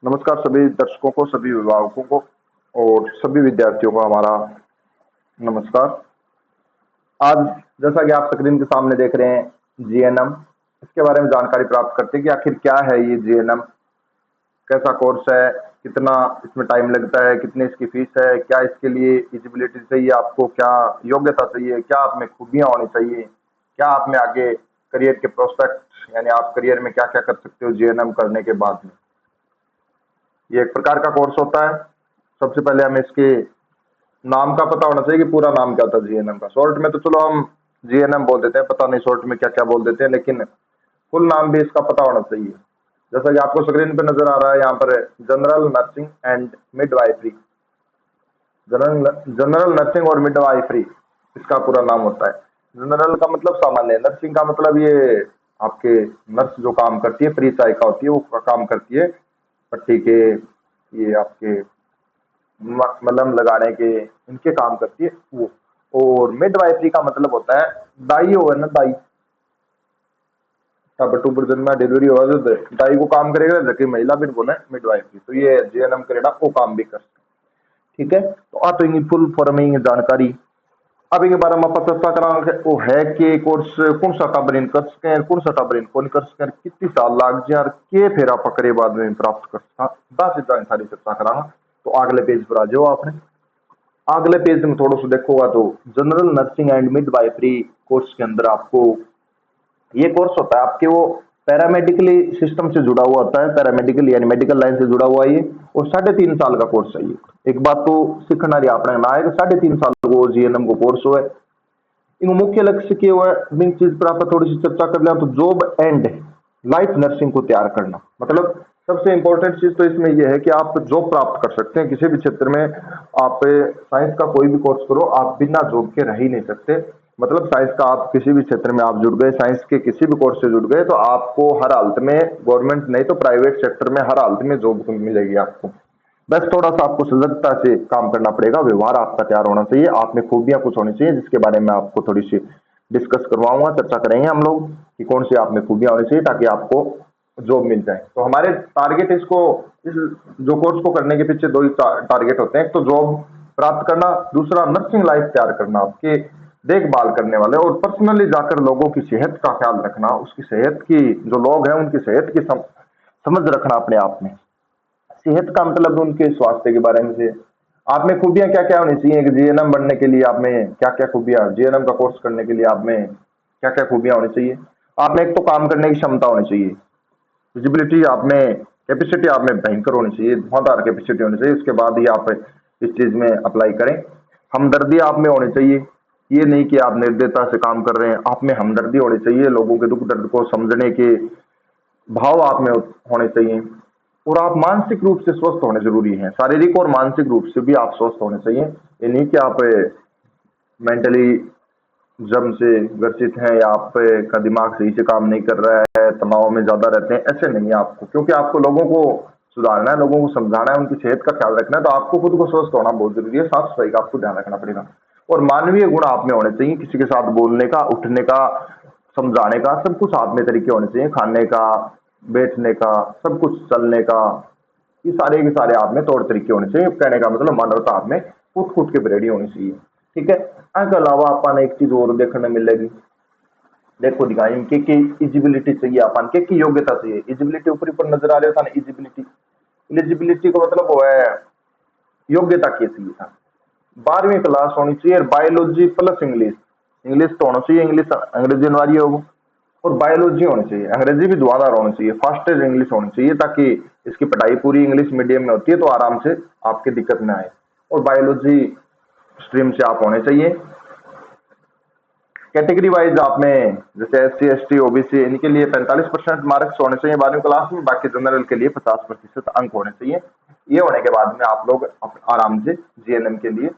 नमस्कार सभी दर्शकों को, सभी अभिभावकों को और सभी विद्यार्थियों को हमारा नमस्कार। आज जैसा कि आप स्क्रीन के सामने देख रहे हैं, जीएनएम, इसके बारे में जानकारी प्राप्त करते हैं कि आखिर क्या है ये जीएनएम, कैसा कोर्स है, कितना इसमें टाइम लगता है, कितनी इसकी फीस है, क्या इसके लिए एलिजिबिलिटी चाहिए, आपको क्या योग्यता चाहिए, क्या आप में खूबियां होनी चाहिए, क्या आप में आगे करियर के प्रोस्पेक्ट यानी आप करियर में क्या क्या कर सकते हो जीएनएम करने के बाद में। ये एक प्रकार का कोर्स होता है। सबसे पहले हमें इसके नाम का पता होना चाहिए कि पूरा नाम क्या होता है जीएनएम का। शॉर्ट में तो चलो हम जीएनएम बोल देते हैं, पता नहीं शॉर्ट में क्या क्या बोल देते हैं, लेकिन फुल नाम भी इसका पता होना चाहिए। जैसा कि आपको स्क्रीन पे नजर आ रहा है यहाँ पर, general nursing and midwifery. General nursing और मिडवाइफरी इसका पूरा नाम होता है। जनरल का मतलब सामान्य, नर्सिंग का मतलब ये आपके नर्स जो काम करती है, परिचारिका होती है, वो काम करती है पट्टी के, ये आपके मलहम लगाने के, इनके काम करती है वो। और मिडवाइफरी का मतलब होता है दाई होगा ना, दाई बटू जन्म डिलीवरी होगा जो दाई को काम करेगा, जबकि महिला भी बोले मिडवाइफरी, तो ये जीएनएम करेगा वो काम भी कर सकते। ठीक है, तो आप इनकी फुल फॉर्म जानकारी अब इनके बारे में आप चर्चा करा वो है कि कोर्स कौन सा टाबरिन कर सके और कौन सा टाबरिन कौन कर सके, कितनी साल लाग जाए और के फिर आप करे बाद में प्राप्त कर सकता, बस इतना सारी चर्चा करा। तो अगले पेज पर आ जाओ। आपने अगले पेज में थोड़ा सा देखोगा तो general nursing and midwifery course के अंदर आपको ये कोर्स होता है आपके वो पैरामेडिकली सिस्टम से जुड़ा हुआ होता है, पैरामेडिकल यानी मेडिकल लाइन से जुड़ा हुआ है ये, और 3.5 साल का कोर्स है ये। एक बात तो सीखना रही आपने ना है कि 3.5 साल को जीएनएम को कोर्स हुआ है। इन मुख्य लक्ष्य क्या हुआ है, मेन चीज पर आप थोड़ी सी चर्चा कर लें तो जॉब एंड लाइफ नर्सिंग को तैयार करना। मतलब सबसे इंपॉर्टेंट चीज तो इसमें यह है कि आप जॉब प्राप्त कर सकते हैं किसी भी क्षेत्र में। आप साइंस का कोई भी कोर्स करो, आप बिना जॉब के रह ही नहीं सकते। मतलब साइंस का आप किसी भी क्षेत्र में आप जुड़ गए, साइंस के किसी भी कोर्स से जुड़ गए, तो आपको हर हालत में, गवर्नमेंट नहीं तो प्राइवेट सेक्टर में, हर हालत में जॉब मिलेगी आपको। बस थोड़ा सा आपको सजगता से काम करना पड़ेगा, व्यवहार आपका तैयार होना चाहिए, आप में खूबियां कुछ होनी चाहिए, जिसके बारे में आपको थोड़ी सी डिस्कस करवाऊंगा, चर्चा करेंगे हम लोग कि कौन सी आप में खूबियां होनी चाहिए ताकि आपको जॉब मिल जाए। तो हमारे टारगेट इसको, इस जो कोर्स को करने के पीछे दो ही टारगेट होते हैं, एक तो जॉब प्राप्त करना, दूसरा नर्सिंग लाइफ तैयार करना, आपके देखभाल करने वाले और पर्सनली जाकर लोगों की सेहत का ख्याल रखना, उसकी सेहत की, जो लोग हैं उनकी सेहत की समझ रखना अपने आप में। सेहत का मतलब उनके स्वास्थ्य के बारे में से आप में खूबियां क्या क्या होनी चाहिए कि जीएनएम बनने के लिए आप में क्या क्या खूबियां, जीएनएम का कोर्स करने के लिए आप में क्या क्या खूबियां होनी चाहिए। आप में एक तो काम करने की क्षमता होनी चाहिए, विजिबिलिटी आप में, कैपेसिटी आप में भयंकर होनी चाहिए, धुआंधार कैपेसिटी होनी चाहिए, उसके बाद ही आप इस चीज में अप्लाई करें। हमदर्दी आप में होनी चाहिए, ये नहीं कि आप निर्दयता से काम कर रहे हैं, आप में हमदर्दी होनी चाहिए, लोगों के दुख दर्द को समझने के भाव आप में होने चाहिए। और आप मानसिक रूप से स्वस्थ होने जरूरी है, शारीरिक और मानसिक रूप से भी आप स्वस्थ होने चाहिए। ये नहीं कि आप मेंटली जम से ग्रसित हैं या आप का दिमाग सही से काम नहीं कर रहा है, तनाव में ज्यादा रहते हैं, ऐसे नहीं है आपको, क्योंकि आपको लोगों को सुधारना है, लोगों को समझाना है, उनकी सेहत का ख्याल रखना है, तो आपको खुद को स्वस्थ होना बहुत जरूरी है। साफ सफाई का आपको ध्यान रखना पड़ेगा और मानवीय गुण आप में होने चाहिए, किसी के साथ बोलने का, उठने का, समझाने का, सब कुछ आप में तरीके होने चाहिए, खाने का, बैठने का, सब कुछ चलने का, ये सारे के सारे आप में तौर तरीके होने चाहिए। कहने का मतलब मानवता आप में कूट कूट के रेडी होनी चाहिए। ठीक है, इसके अलावा अपन एक चीज और देखने मिलेगी, देखो दिखाई के इजिबिलिटी चाहिए, अपन के योग्यता चाहिए। इजिबिलिटी ऊपर ऊपर नजर आ रहे था ना, इजिबिलिटी, एलिजिबिलिटी का मतलब वो है योग्यता की चाहिए था, 12वीं क्लास होनी चाहिए, बायोलॉजी प्लस इंग्लिश, इंग्लिश तो होना चाहिए, इंग्लिश अंग्रेजी अनिवार्य होगा, और बायोलॉजी होनी चाहिए, अंग्रेजी भी धुआंधार होनी चाहिए, फास्टेज इंग्लिश होनी चाहिए, ताकि इसकी पढ़ाई पूरी इंग्लिश मीडियम में होती है तो आराम से आपकी दिक्कत ना आए। और बायोलॉजी स्ट्रीम से आप होने चाहिए। कैटेगरी वाइज आप में जैसे S C S T OBC, इनके लिए 45% मार्क्स होने चाहिए 12वीं क्लास में, बाकी जनरल के लिए 50% अंक होने चाहिए। ये होने के बाद में आप लोग आराम से जीएनएम के लिए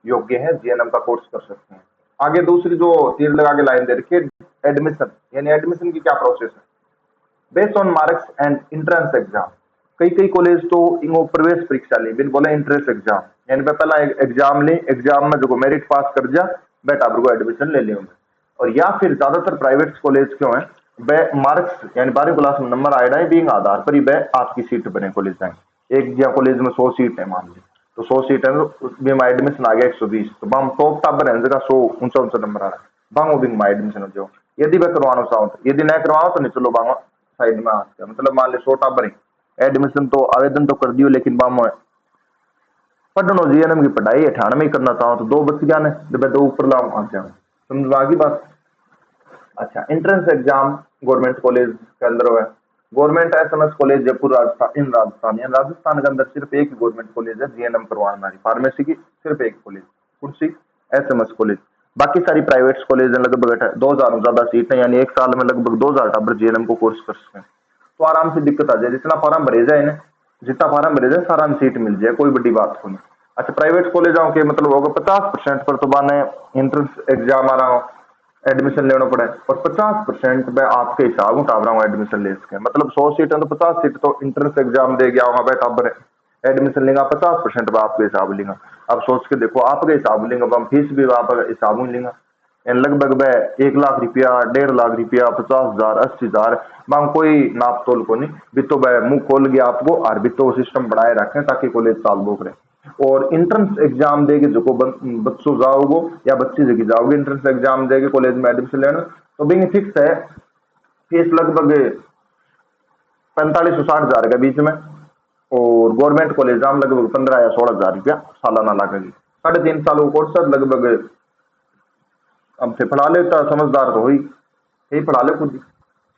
योग्य है, जीएनएम का कोर्स कर सकते हैं। आगे दूसरी जो तीर लगा के लाइन दे रखी है, एडमिशन, यानी एडमिशन की क्या प्रोसेस है, based on marks and entrance exam. कई कई कॉलेज तो इनको प्रवेश परीक्षा ली, बिन बोले इंट्रेंस एग्जाम, यानी पहला एग्जाम ली, एग्जाम में जो मेरिट पास कर जा बेटा को एडमिशन ले लेंगे। और या फिर ज्यादातर प्राइवेट कॉलेज क्यों है, बे मार्क्स यानी 12वीं क्लास में नंबर आए बींग आधार पर ही बे आपकी सीट बने कॉलेज जाए। एक जिया कॉलेज में 100 सीट है मान ली, तो 100 सीट है तो में एडमिशन आ गया 120, तो बाम टॉप टाबर है जगह 100 ऊंचा ऊंचा नंबर आ रहा है, बांगो भी में एडमिशन हो जाओ। यदि वह करवाना चाहो तो, यदि नहीं करवाओ तो नहीं, चलो बांगो साइड में आ गया, मतलब मान ली 100 टाबर है, एडमिशन तो आवेदन तो कर दियो, लेकिन बाम पढ़नो जीएनएम की पढ़ाई 98 में करना चाहो तो दो बच गया ने, जब मैं दो ऊपर लाऊं आ जाऊं, समझ आ गई बात। अच्छा, एंट्रेंस एग्जाम गवर्नमेंट कॉलेज के अंदर है, government SMS college Jaipur Rajasthan के अंदर सिर्फ एक गवर्नमेंट कॉलेज है जीएनएम करवाने वाली फार्मेसी की, सिर्फ एक कॉलेज, कौन सी, एसएमएस कॉलेज। बाकी सारी प्राइवेट कॉलेज है, लगभग 2000 ज्यादा सीट है, यानी एक साल में लगभग 2000 टाबर जीएनएम को कोर्स कर सकते हैं। तो आराम से दिक्कत आ जाए, जितना फॉर्म भरे जाए ना, जितना फॉर्म भरे जाए सारा में सीट मिल जाए, कोई बड़ी बात को नहीं। अच्छा, प्राइवेट कॉलेजों के मतलब होगा 50% पर तो बाने एंट्रेंस एग्जाम आ रहा हो, एडमिशन लेना पड़े, और 50% में आपके हिसाब उठा रहा हूँ एडमिशन ले सके, मतलब 100 सीट है तो 50 सीट तो इंट्रेंस एग्जाम दे गया वहां पे टाबर एडमिशन लेगा, 50% में आपके हिसाब लेगा। अब सोच के देखो, आपके हिसाब लेंगे, हम फीस भी आप हिसाब में लेंगे, लगभग वह 1 लाख रुपया, 1.5 लाख रुपया, 50,000, 80,000, वहां कोई नाप तोल को नहीं भी, तो वह मुंह खोल गया आपको, और भी तो सिस्टम बनाए रखें ताकि कॉलेज साल बोक रहे। और इंट्रेंस एग्जाम देके जो बच्चों जाओगे या बच्ची जगह जाओगे इंट्रेंस एग्जाम देके कॉलेज में एडमिशन लेना, तो भी फिक्स है फीस लगभग 45 से 60,000 के बीच में, और गवर्नमेंट कॉलेज जाम लगभग 15 या 16,000 रुपया सालाना लगेगी। 3.5 साल को कोर्स है लगभग, अब से पढ़ा लेता समझदार तो हुई, यही पढ़ा ले खुद,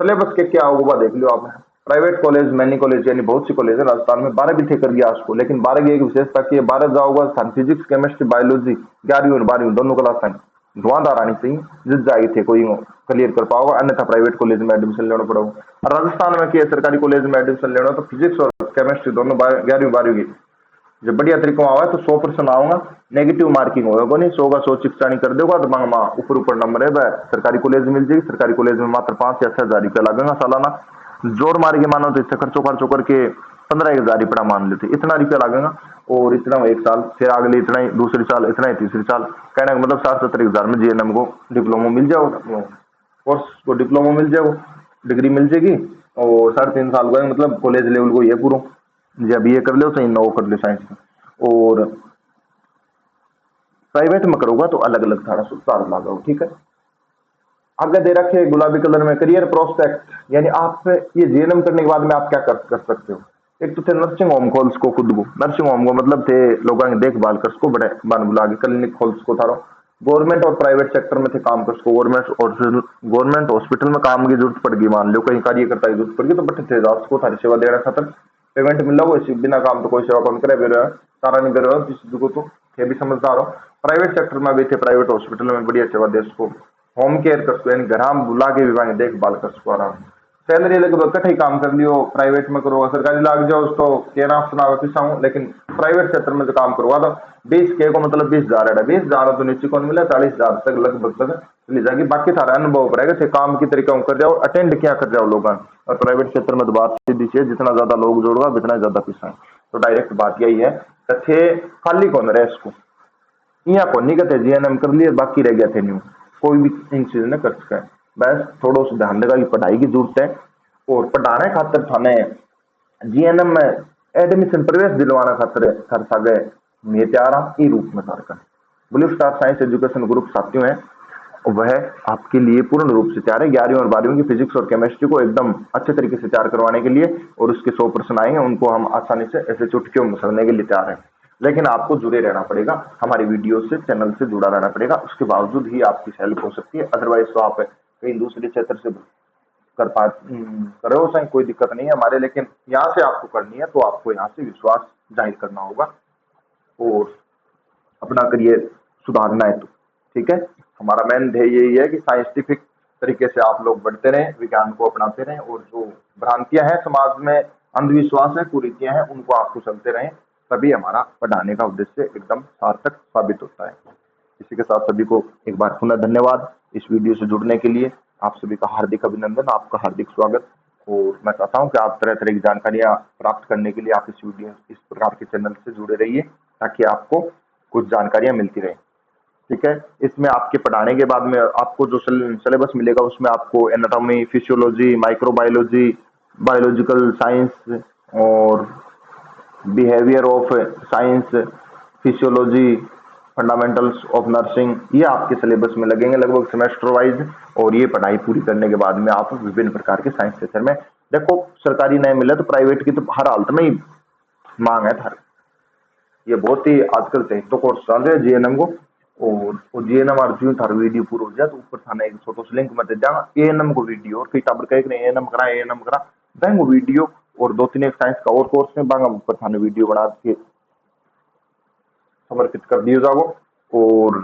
सिलेबस के क्या होगा देख लो आप। प्राइवेट कॉलेज, मैनी कॉलेज, यानी बहुत सी कॉलेज है राजस्थान में, 12 भी थे कर दिया उसको, लेकिन 12 की एक विशेषता की है, 12 जाओगा स्थान फिजिक्स केमिस्ट्री बायोलॉजी 11वीं और 12वीं दोनों क्लास है धुआंधार आनी चाहिए, जिस जाएगी थे कोई क्लियर कर पाओगे, अन्यथा प्राइवेट कॉलेज में एडमिशन लेना पड़ेगा। और राजस्थान में क्या सरकारी कॉलेज में एडमिशन लेना तो फिजिक्स और केमिस्ट्री दोनों 11वीं 12वीं की जब बढ़िया तरीकों आवा तो 100% आऊंगा, नेगेटिव मार्किंग होगा नहीं, 100 का 100 चिकचानी कर देगा तो मांगा ऊपर ऊपर नंबर है वह सरकारी कॉलेज में मिल जाएगी। सरकारी कॉलेज में मात्र 5 या 6,000 रुपया लगेगा सालाना, जोर मार के मानो तो इससे खर्चो करके 15,000 रुपया मान लेते, इतना रुपया लगेगा, और इतना एक साल, फिर अगले इतना ही दूसरी साल, इतना ही तीसरी साल, कहने का मतलब 60-70,000 में जीएनएम को डिप्लोमा मिल जाओ, कोर्स को डिप्लोमा मिल जाओ, डिग्री मिल जाएगी, और 3.5 साल का मतलब कॉलेज लेवल को ये पूरा, जब ये कर लो सही ना वो कर लो साइंस में। और प्राइवेट में करोगा तो अलग अलग सारा सुधार लगाओ, ठीक है। आगे दे रखे गुलाबी कलर में करियर प्रोस्पेक्ट, यानी आप ये जीएनएम करने के बाद में आप क्या कर सकते हो। एक तो थे नर्सिंग होम खोल्स को, खुद को नर्सिंग होम को मतलब थे लोगों की देखभाल कर सको, बड़े बन बुला के क्लिनिक खोल्स को थारो, गवर्नमेंट और प्राइवेट सेक्टर में थे काम कर सको, गवर्नमेंट हॉस्पिटल में काम की जरूरत पड़गी, मान लो कहीं कार्यकर्ता की जरूरत पड़गी तो बटे थे जा सको, थारी सेवा देना खातर पेमेंट मिल रहा हो, बिना काम तो कोई सेवा कौन करे, सारा नहीं कर किसी को, तो ये भी समझदार हो। प्राइवेट सेक्टर में भी थे, प्राइवेट हॉस्पिटल में बढ़िया सेवा दे सको, होम केयर कर सको, यानी घर हम बुला के भी देखभाल कर सको आराम। सैलरी लगभग कठे काम कर लियो, प्राइवेट में करो, सरकारी लाग जाओ तो कहना सुना पिसा हूँ, लेकिन प्राइवेट सेक्टर में जो काम करवा दो 20 के को मतलब 20,000 है, 20,000 तो नीचे कौन मिला, 40,000 तक लगभग तक चली जाएगी। बाकी सारा अनुभव पड़ेगा थे, काम की तरीका कर जाओ, अटेंड क्या कर जाओ लोग। और प्राइवेट क्षेत्र में तो बात सीधी है, जितना ज्यादा लोग जोड़गा उतना ज्यादा पैसा है, तो डायरेक्ट बात यही है, थे खाली कौन रहे इसको, यहाँ को नहीं कहते जीएनएम कर लिए बाकी रह गया थे न्यू, कोई भी इन चीज ने कर सका है। बस थोड़ा सा ध्यान देगा कि पढ़ाई की जरूरत है, और पढ़ाने खातर थाने जीएनएम में एडमिशन प्रवेश दिलवाना खातर कर सके मैं तैयार ई रूप में सार blue star signs education group साथियों है, वह आपके लिए पूर्ण रूप से तैयार है 11वीं और 12वीं की फिजिक्स और केमिस्ट्री को एकदम अच्छे तरीके से तैयार करवाने के लिए, और उसके 100% आएंगे उनको हम आसानी से ऐसे चुटकियों में समझने के लिए तैयार है। लेकिन आपको जुड़े रहना पड़ेगा, हमारी वीडियो से चैनल से जुड़ा रहना पड़ेगा, उसके बावजूद ही आपकी हेल्प हो सकती है, अदरवाइज तो आप कहीं दूसरे क्षेत्र से कर पा करे हो सही, कोई दिक्कत नहीं है हमारे, लेकिन यहाँ से आपको करनी है तो आपको यहाँ से विश्वास जाहिर करना होगा और अपना करियर सुधारना है, तो ठीक है। हमारा मेन ध्येय यही है कि साइंटिफिक तरीके से आप लोग बढ़ते रहें, विज्ञान को अपनाते रहें, और जो भ्रांतियां हैं समाज में, अंधविश्वास है, कुरीतियां हैं, उनको आपको चलते रहें, तभी हमारा पढ़ाने का उद्देश्य एकदम सार्थक साबित होता है। इसी के साथ सभी को एक बार पुनः धन्यवाद इस वीडियो से जुड़ने के लिए, आप सभी का हार्दिक अभिनंदन, आपका हार्दिक स्वागत। और मैं चाहता हूं कि आप तरह तरह की जानकारियां प्राप्त करने के लिए आप इस प्रकार के चैनल से जुड़े रहिए, ताकि आपको कुछ जानकारियां मिलती रहे, ठीक है। इसमें आपके पढ़ाने के बाद में आपको जो सिलेबस मिलेगा उसमें आपको anatomy, physiology, microbiology, biological science और behaviour of science, physiology, fundamentals of nursing, ये आपके सिलेबस में लगेंगे लगभग सेमेस्टर वाइज। और ये पढ़ाई पूरी करने के बाद में आप विभिन्न प्रकार के साइंस सेक्टर में, देखो सरकारी नहीं मिले तो प्राइवेट की तो हर हालत में ही मांग है थारी। ये बहुत ही आजकल से तो कोर्स चल रहे हैं जीएनएम को। और जीएनएम और जो थार वीडियो पूरा हो जाए तो ऊपर थाने एक छोटो सा लिंक में दे जाऊंगा एएनएम को वीडियो। और कई टाबर कह रहे एएनएम करा एएनएम करा, बैंक वीडियो और दो तीन एक साइंस का और कोर्स में बांगा ऊपर थाने वीडियो बना के समर्पित कर दिए जाओ और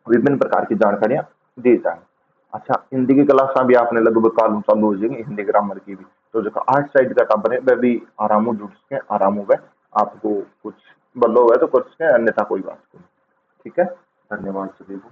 विभिन्न प्रकार की जानकारियां दी जाए। अच्छा, हिंदी की क्लास भी आपने लगभग कालू चालू हो जाएगी, हिंदी ग्रामर की भी। तो जो आर्ट साइड का टाबर है वह भी आराम जुड़ सके, आराम हुआ आपको कुछ बदलो हुआ तो कर सके, अन्यथा कोई बात नहीं। ठीक है, धन्यवाद सभी को।